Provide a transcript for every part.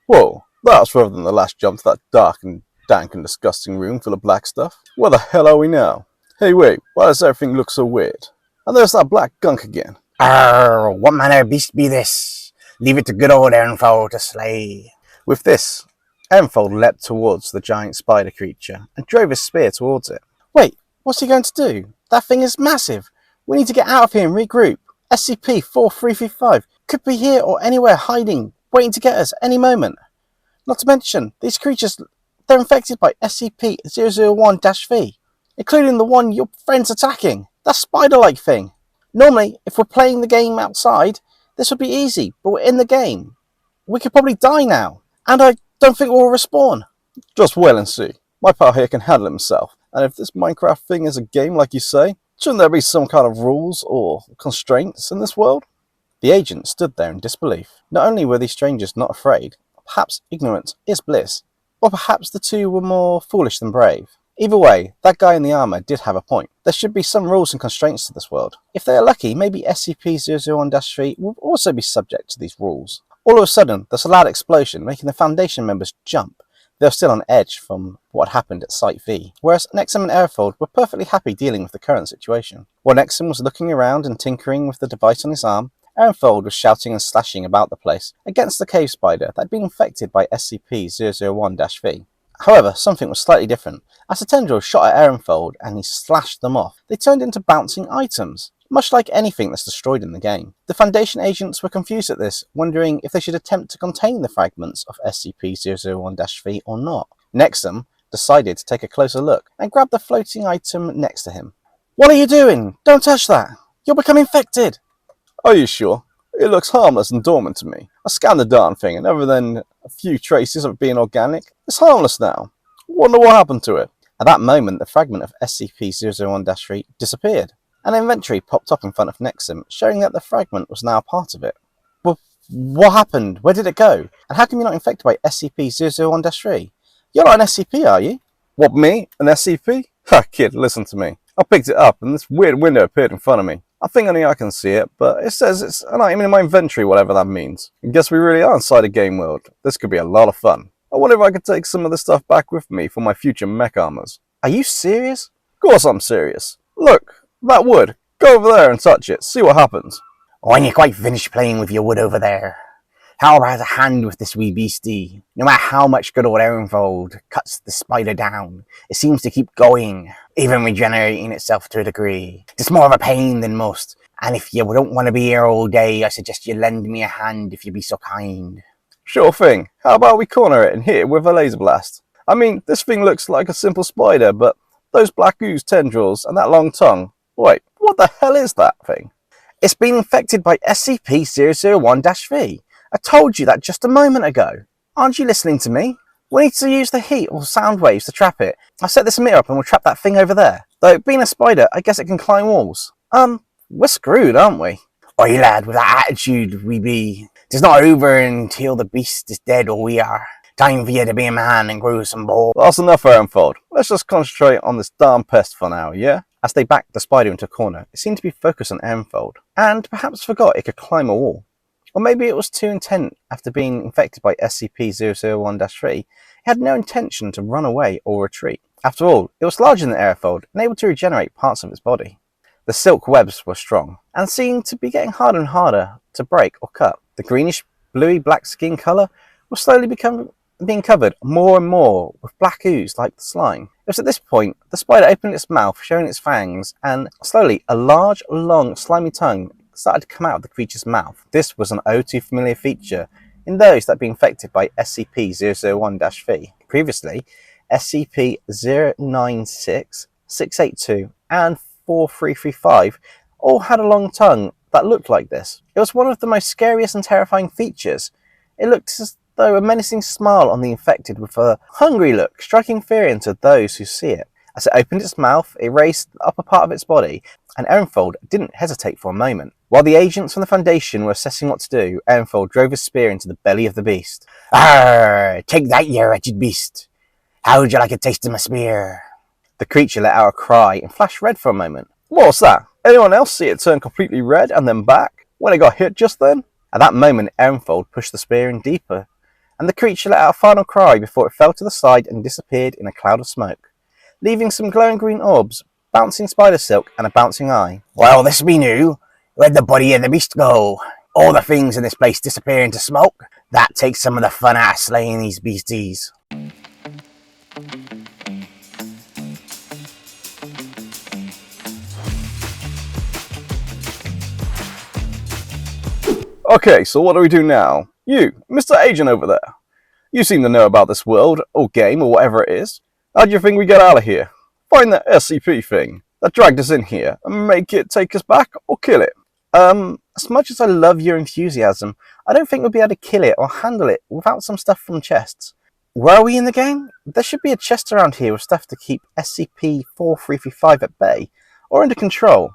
Whoa, that's further than the last jump to that dark and dank and disgusting room full of black stuff. Where the hell are we now? Hey wait, why does everything look so weird? And there's that black gunk again. Arr, what manner of beast be this? Leave it to good old Erronfold to slay. With this, Erronfold leapt towards the giant spider creature and drove his spear towards it. Wait, what's he going to do? That thing is massive. We need to get out of here and regroup. SCP-4335 could be here or anywhere hiding, waiting to get us any moment. Not to mention, these creatures, they're infected by SCP-001-V, including the one your friend's attacking. That spider-like thing. Normally, if we're playing the game outside, this would be easy, but we're in the game. We could probably die now, and I don't think we'll respawn. Just wait and see. My pal here can handle himself, and if this Minecraft thing is a game like you say, shouldn't there be some kind of rules or constraints in this world? The agent stood there in disbelief. Not only were these strangers not afraid, perhaps ignorance is bliss, or perhaps the two were more foolish than brave. Either way, that guy in the armour did have a point. There should be some rules and constraints to this world. If they are lucky, maybe SCP-001-3 will also be subject to these rules. All of a sudden, there's a loud explosion, making the Foundation members jump. They were still on edge from what happened at Site V, whereas Nexum and Erronfold were perfectly happy dealing with the current situation. While Nexum was looking around and tinkering with the device on his arm, Erronfold was shouting and slashing about the place against the cave spider that had been infected by SCP-001-V. However, something was slightly different. As the tendrils shot at Erronfold and he slashed them off, they turned into bouncing items, much like anything that's destroyed in the game. The Foundation agents were confused at this, wondering if they should attempt to contain the fragments of SCP-001-V or not. Nexum decided to take a closer look and grabbed the floating item next to him. What are you doing? Don't touch that! You'll become infected! Are you sure? It looks harmless and dormant to me. I scanned the darn thing, and other than a few traces of it being organic, it's harmless now. Wonder what happened to it. At that moment, the fragment of SCP-001-3 disappeared. An inventory popped up in front of Nexum, showing that the fragment was now part of it. Well, what happened? Where did it go? And how come you're not infected by SCP-001-3? You're not an SCP, are you? What, me? An SCP? Ha, kid, listen to me. I picked it up, and this weird window appeared in front of me. I think only I can see it, but it says it's an item in my inventory, whatever that means. I guess we really are inside a game world. This could be a lot of fun. I wonder if I could take some of this stuff back with me for my future mech armors. Are you serious? Of course I'm serious. Look, that wood. Go over there and touch it. See what happens. When you're quite finished playing with your wood over there, how about a hand with this wee beastie? No matter how much good old Erronfold cuts the spider down, it seems to keep going, even regenerating itself to a degree. It's more of a pain than most, and if you don't want to be here all day, I suggest you lend me a hand if you'd be so kind. Sure thing. How about we corner it and hit it with a laser blast? I mean, this thing looks like a simple spider, but those black ooze tendrils and that long tongue. Wait, what the hell is that thing? It's been infected by SCP-001-V. I told you that just a moment ago. Aren't you listening to me? We need to use the heat or sound waves to trap it. I've set this emitter up and we'll trap that thing over there. Though, being a spider, I guess it can climb walls. We're screwed, aren't we? Oi lad, with that attitude we be. It's not over until the beast is dead or we are. Time for you to be a man and grow some balls. That's enough, Erronfold. Let's just concentrate on this darn pest for now, yeah? As they backed the spider into a corner, it seemed to be focused on Erronfold, and perhaps forgot it could climb a wall. Or maybe it was too intent after being infected by SCP-001-3. It had no intention to run away or retreat. After all, it was larger than Erronfold and able to regenerate parts of its body. The silk webs were strong, and seemed to be getting harder and harder to break or cut. The greenish, bluey black skin colour was slowly being covered more and more with black ooze like the slime. It was at this point the spider opened its mouth, showing its fangs, and slowly a large, long, slimy tongue started to come out of the creature's mouth. This was an all-too familiar feature in those that had been infected by SCP-001-V. Previously, SCP-096, 682, and 4335 all had a long tongue that looked like this. It was one of the most scariest and terrifying features. It looked as though a menacing smile on the infected with a hungry look, striking fear into those who see it. As it opened its mouth, it raised the upper part of its body, and Erronfold didn't hesitate for a moment. While the agents from the Foundation were assessing what to do, Erronfold drove his spear into the belly of the beast. Arr! Take that, you wretched beast! How would you like a taste of my spear? The creature let out a cry and flashed red for a moment. What's that? Anyone else see it turn completely red and then back when it got hit just then? At that moment, Erronfold pushed the spear in deeper and the creature let out a final cry before it fell to the side and disappeared in a cloud of smoke, leaving some glowing green orbs, bouncing spider silk, and a bouncing eye. Well, this be new. Where'd the body of the beast go? All the things in this place disappear into smoke. That takes some of the fun out of slaying these beasties. Okay, so what do we do now? You, Mr. Agent over there. You seem to know about this world, or game, or whatever it is. How do you think we get out of here? Find that SCP thing that dragged us in here and make it take us back, or kill it. As much as I love your enthusiasm, I don't think we'll be able to kill it or handle it without some stuff from chests. Where are we in the game? There should be a chest around here with stuff to keep SCP-4335 at bay, or under control.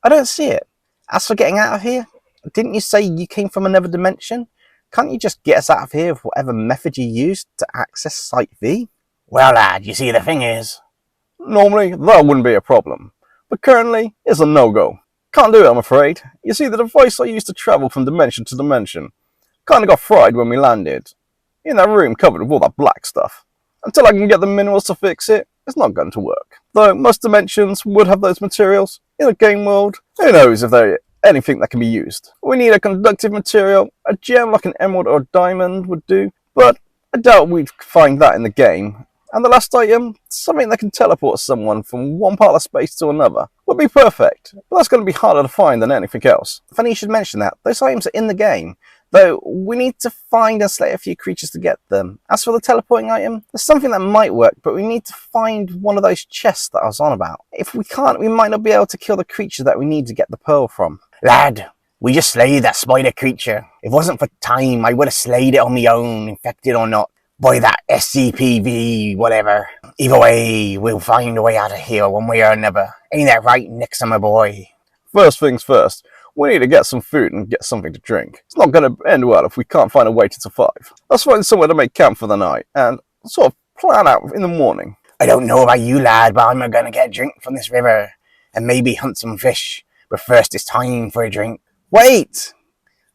I don't see it. As for getting out of here, didn't you say you came from another dimension? Can't you just get us out of here with whatever method you used to access Site V? Well, lad, you see, the thing is... Normally, that wouldn't be a problem, but currently, it's a no-go. Can't do it, I'm afraid. You see, the device I used to travel from dimension to dimension kinda got fried when we landed. In that room covered with all that black stuff. Until I can get the minerals to fix it, it's not going to work. Though most dimensions would have those materials, in a game world, who knows if they're anything that can be used. We need a conductive material, a gem like an emerald or a diamond would do, but I doubt we'd find that in the game. And the last item, something that can teleport someone from one part of space to another, would be perfect, but that's going to be harder to find than anything else. Funny you should mention that. Those items are in the game, though we need to find and slay a few creatures to get them. As for the teleporting item, there's something that might work, but we need to find one of those chests that I was on about. If we can't, we might not be able to kill the creature that we need to get the pearl from. Lad, we just slayed that spider creature. If it wasn't for time, I would have slayed it on my own, infected or not, by that SCPV, whatever. Either way, we'll find a way out of here one way or another. Ain't that right, Nexum, my boy? First things first, we need to get some food and get something to drink. It's not going to end well if we can't find a way to survive. Let's find somewhere to make camp for the night and sort of plan out in the morning. I don't know about you, lad, but I'm gonna get a drink from this river and maybe hunt some fish. But first, it's time for a drink. Wait!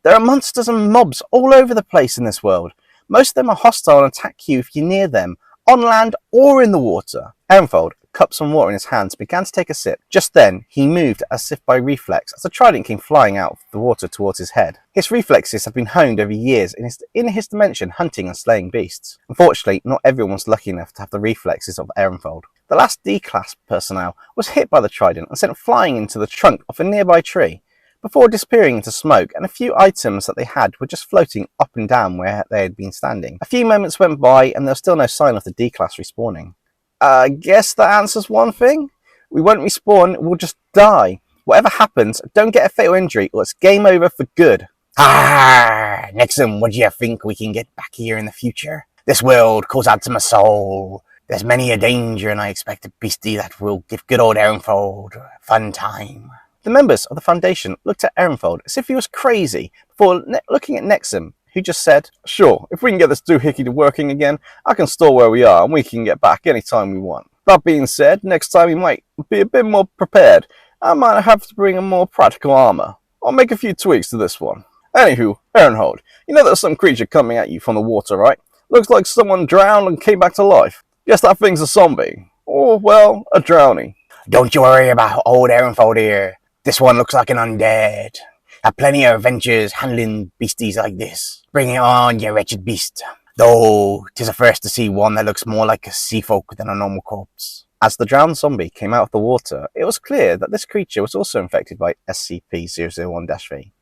There are monsters and mobs all over the place in this world. Most of them are hostile and attack you if you're near them, on land or in the water. Erronfold, cupped some water in his hands, began to take a sip. Just then, he moved as if by reflex, as a trident came flying out of the water towards his head. His reflexes have been honed over years in his dimension hunting and slaying beasts. Unfortunately, not everyone was lucky enough to have the reflexes of Erronfold. The last D-class personnel was hit by the trident and sent flying into the trunk of a nearby tree, before disappearing into smoke, and a few items that they had were just floating up and down where they had been standing. A few moments went by and there was still no sign of the D-class respawning. I guess that answers one thing. We won't respawn, we'll just die. Whatever happens, don't get a fatal injury or it's game over for good. Ah, Nexum, what do you think we can get back here in the future? This world calls out to my soul. There's many a danger and I expect a beastie that will give good old Erronfold a fun time. The members of the Foundation looked at Erronfold as if he was crazy before looking at Nexum, who just said, Sure, if we can get this doohickey to working again, I can store where we are and we can get back anytime we want. That being said, next time we might be a bit more prepared. I might have to bring a more practical armor. I'll make a few tweaks to this one. Anywho, Erronfold, you know there's some creature coming at you from the water, right? Looks like someone drowned and came back to life. Guess that thing's a zombie. Or, well, a drownie. Don't you worry about old Erronfold here. This one looks like an undead. Had plenty of adventures handling beasties like this. Bring it on, you wretched beast. Though, 'tis a first to see one that looks more like a sea folk than a normal corpse. As the drowned zombie came out of the water, it was clear that this creature was also infected by SCP-001-V.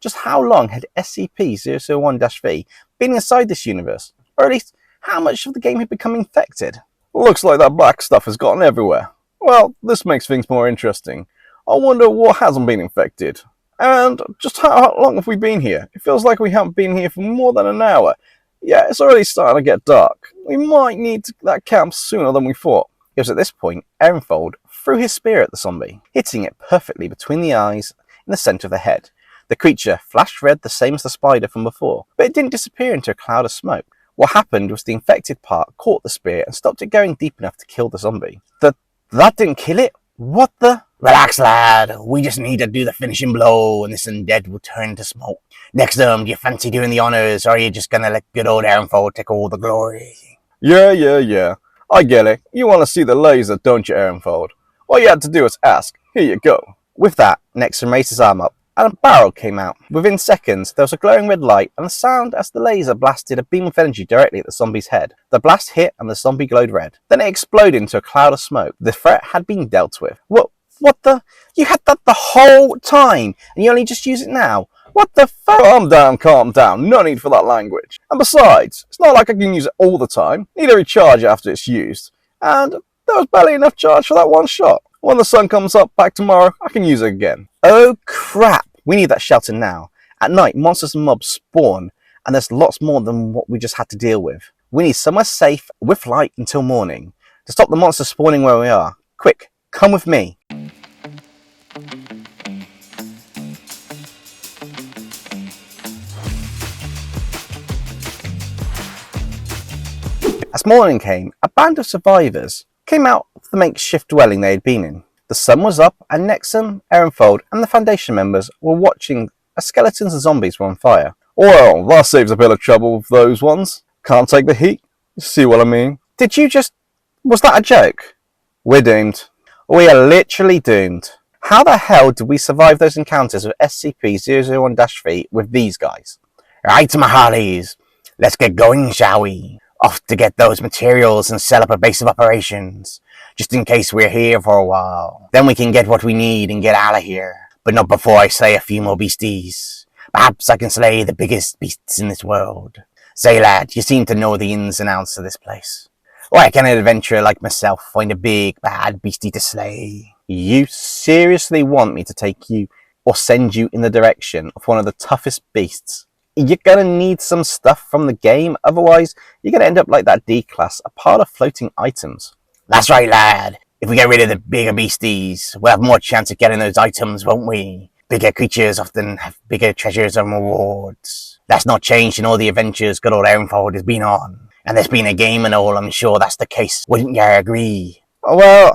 Just how long had SCP-001-V been inside this universe? Or at least, how much of the game had become infected? Looks like that black stuff has gotten everywhere. Well, this makes things more interesting. I wonder what hasn't been infected. And just how long have we been here? It feels like we haven't been here for more than an hour. Yeah, it's already starting to get dark. We might need that camp sooner than we thought. It was at this point Erronfold threw his spear at the zombie, hitting it perfectly between the eyes in the centre of the head. The creature flashed red the same as the spider from before, but it didn't disappear into a cloud of smoke. What happened was the infected part caught the spear and stopped it going deep enough to kill the zombie. That didn't kill it? What the? Relax, lad. We just need to do the finishing blow and this undead will turn to smoke. Nexum, do you fancy doing the honors, or are you just gonna let good old Erronfold take all the glory? Yeah. I get it. You want to see the laser, don't you, Erronfold? All you had to do was ask. Here you go. With that, Nexum raised his arm up, and a barrel came out. Within seconds, there was a glowing red light and a sound as the laser blasted a beam of energy directly at the zombie's head. The blast hit and the zombie glowed red. Then it exploded into a cloud of smoke. The threat had been dealt with. What the? You had that the whole time, and you only just use it now? What the fuck? Calm down. No need for that language. And besides, it's not like I can use it all the time. Need to recharge it after it's used. And there was barely enough charge for that one shot. When the sun comes up back tomorrow, I can use it again. Oh crap! We need that shelter now. At night, monsters and mobs spawn, and there's lots more than what we just had to deal with. We need somewhere safe with light until morning to stop the monsters spawning where we are. Quick, come with me. As morning came, a band of survivors came out of the makeshift dwelling they had been in. The sun was up, and Nexum, Erronfold, and the Foundation members were watching as skeletons and zombies were on fire. Well, that saves a bit of trouble with those ones. Can't take the heat. You see what I mean? Did you just... was that a joke? We're doomed. We are literally doomed. How the hell did we survive those encounters with SCP-001-3 with these guys? Right, my hearties. Let's get going, shall we? Off to get those materials and set up a base of operations, just in case we're here for a while. Then we can get what we need and get out of here. But not before I slay a few more beasties. Perhaps I can slay the biggest beasts in this world. Say, lad, you seem to know the ins and outs of this place. Why can an adventurer like myself find a big, bad beastie to slay? You seriously want me to take you or send you in the direction of one of the toughest beasts? You're gonna need some stuff from the game, otherwise you're gonna end up like that D-class, a pile of floating items. That's right, lad. If we get rid of the bigger beasties, we'll have more chance of getting those items, won't we? Bigger creatures often have bigger treasures and rewards. That's not changed in all the adventures good old Erronfold has been on. And there's been a game and all, I'm sure that's the case. Wouldn't you agree? Well,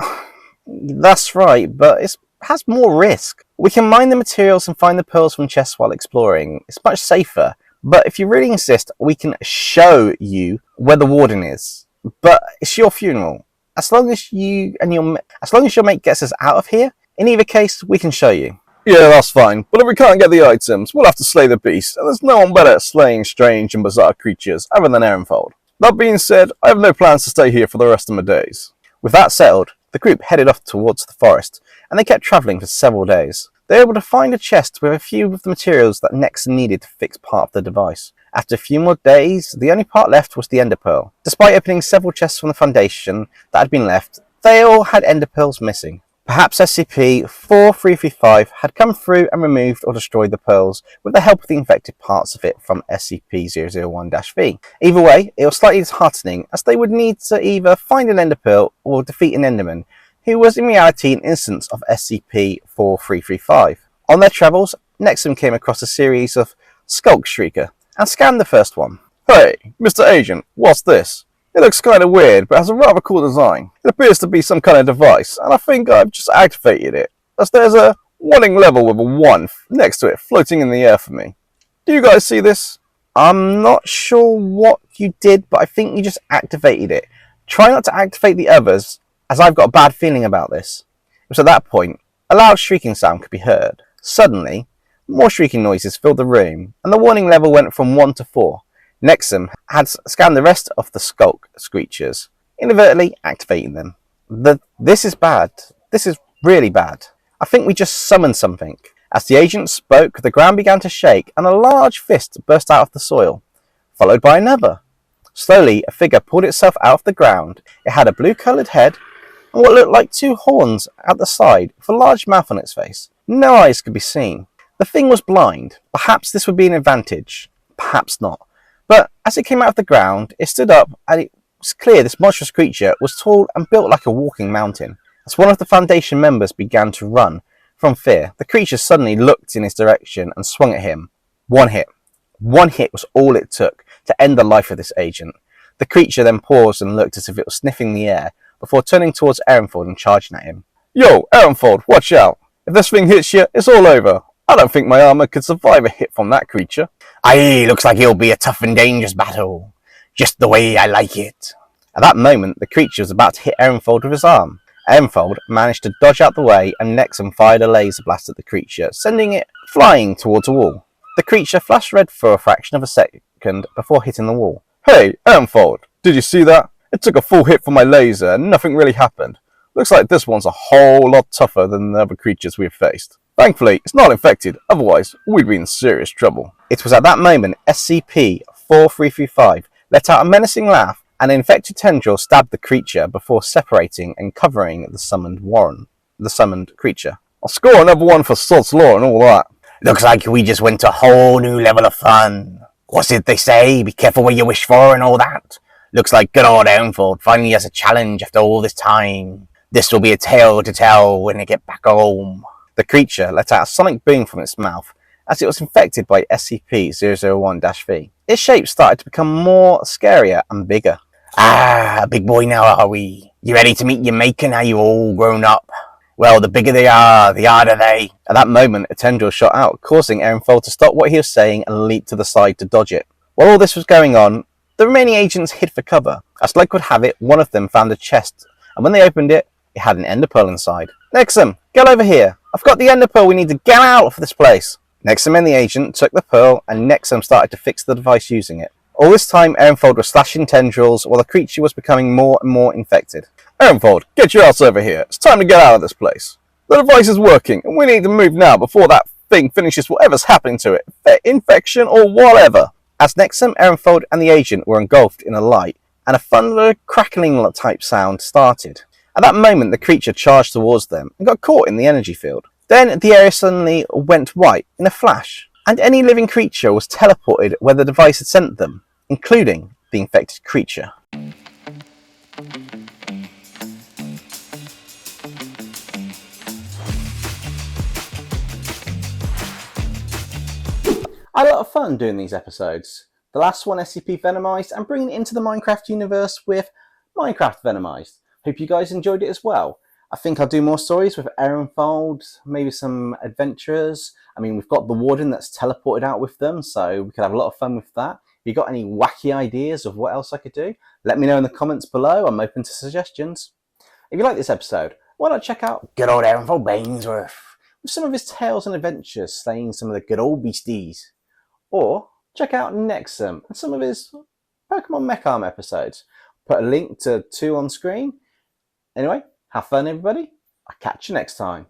that's right, but it has more risk. We can mine the materials and find the pearls from chests while exploring. It's much safer. But if you really insist, we can show you where the warden is. But it's your funeral. As long as your mate gets us out of here, in either case, we can show you. Yeah, that's fine. But if we can't get the items, we'll have to slay the beast. And there's no one better at slaying strange and bizarre creatures other than Erronfold. That being said, I have no plans to stay here for the rest of my days. With that settled, the group headed off towards the forest, and they kept travelling for several days. They were able to find a chest with a few of the materials that Nexum needed to fix part of the device. After a few more days, the only part left was the Ender Pearl. Despite opening several chests from the Foundation that had been left, they all had Ender Pearls missing. Perhaps SCP-4335 had come through and removed or destroyed the pearls with the help of the infected parts of it from SCP-001-3. Either way, it was slightly disheartening, as they would need to either find an Ender Pearl or defeat an Enderman, who was in reality an instance of SCP-4335. On their travels, Nexum came across a series of Skulk Shrieker and scanned the first one. Hey, Mr. Agent, what's this? It looks kind of weird, but has a rather cool design. It appears to be some kind of device, and I think I've just activated it, as there's a warning level with a 1 next to it floating in the air for me. Do you guys see this? I'm not sure what you did, but I think you just activated it. Try not to activate the others, as I've got a bad feeling about this. It was at that point, a loud shrieking sound could be heard. Suddenly, more shrieking noises filled the room, and the warning level went from 1 to 4. Nexum had scanned the rest of the Skulk Screechers, inadvertently activating them. This is bad. This is really bad. I think we just summoned something. As the agent spoke, the ground began to shake, and a large fist burst out of the soil, followed by another. Slowly, a figure pulled itself out of the ground. It had a blue-coloured head, and what looked like 2 horns at the side, with a large mouth on its face. No eyes could be seen. The thing was blind. Perhaps this would be an advantage. Perhaps not. But as it came out of the ground, it stood up, and it was clear this monstrous creature was tall and built like a walking mountain. As one of the Foundation members began to run from fear, the creature suddenly looked in his direction and swung at him. One hit. One hit was all it took to end the life of this agent. The creature then paused and looked as if it was sniffing the air, before turning towards Erronfold and charging at him. Yo, Erronfold, watch out! If this thing hits you, it's all over. I don't think my armor could survive a hit from that creature. Aye, looks like it'll be a tough and dangerous battle. Just the way I like it. At that moment, the creature was about to hit Erronfold with his arm. Erronfold managed to dodge out the way, and Nexum fired a laser blast at the creature, sending it flying towards a wall. The creature flashed red for a fraction of a second before hitting the wall. Hey, Erronfold, did you see that? It took a full hit from my laser and nothing really happened. Looks like this one's a whole lot tougher than the other creatures we've faced. Thankfully, it's not infected, otherwise we'd be in serious trouble. It was at that moment SCP-4335 let out a menacing laugh, and an infected tendril stabbed the creature before separating and covering the summoned creature. I'll score another one for Sod's Law and all that. Looks like we just went to a whole new level of fun. What's it they say? Be careful what you wish for and all that. Looks like good old Erronfold finally has a challenge after all this time. This will be a tale to tell when they get back home. The creature let out a sonic boom from its mouth as it was infected by SCP-001-V. Its shape started to become more scarier and bigger. Ah, big boy now are we? You ready to meet your maker now you all grown up? Well, the bigger they are, the harder they. At that moment, a tendril shot out, causing Erronfold to stop what he was saying and leap to the side to dodge it. While all this was going on, the remaining agents hid for cover. As luck would have it, one of them found a chest, and when they opened it, it had an ender pearl inside. Nexum, get over here. I've got the ender pearl. We need to get out of this place. Nexum and the agent took the pearl, and Nexum started to fix the device using it. All this time, Erronfold was slashing tendrils while the creature was becoming more and more infected. Erronfold, get your ass over here. It's time to get out of this place. The device is working, and we need to move now before that thing finishes whatever's happening to it. Infection or whatever. As Nexum, Erronfold, and the agent were engulfed in a light, and a thunder crackling type sound started. At that moment, the creature charged towards them and got caught in the energy field. Then the area suddenly went white in a flash, and any living creature was teleported where the device had sent them, including the infected creature. I had a lot of fun doing these episodes. The last one, SCP Venomized, and bringing it into the Minecraft universe with Minecraft Venomized. Hope you guys enjoyed it as well. I think I'll do more stories with Erronfold, maybe some adventurers. I mean, we've got the Warden that's teleported out with them, so we could have a lot of fun with that. If you got any wacky ideas of what else I could do, let me know in the comments below. I'm open to suggestions. If you like this episode, why not check out Good old Erronfold Bainsworth with some of his tales and adventures, slaying some of the good old beasties. Or check out Nexum and some of his Pokemon Mech Arm episodes. Put a link to 2 on screen. Anyway, have fun everybody. I'll catch you next time.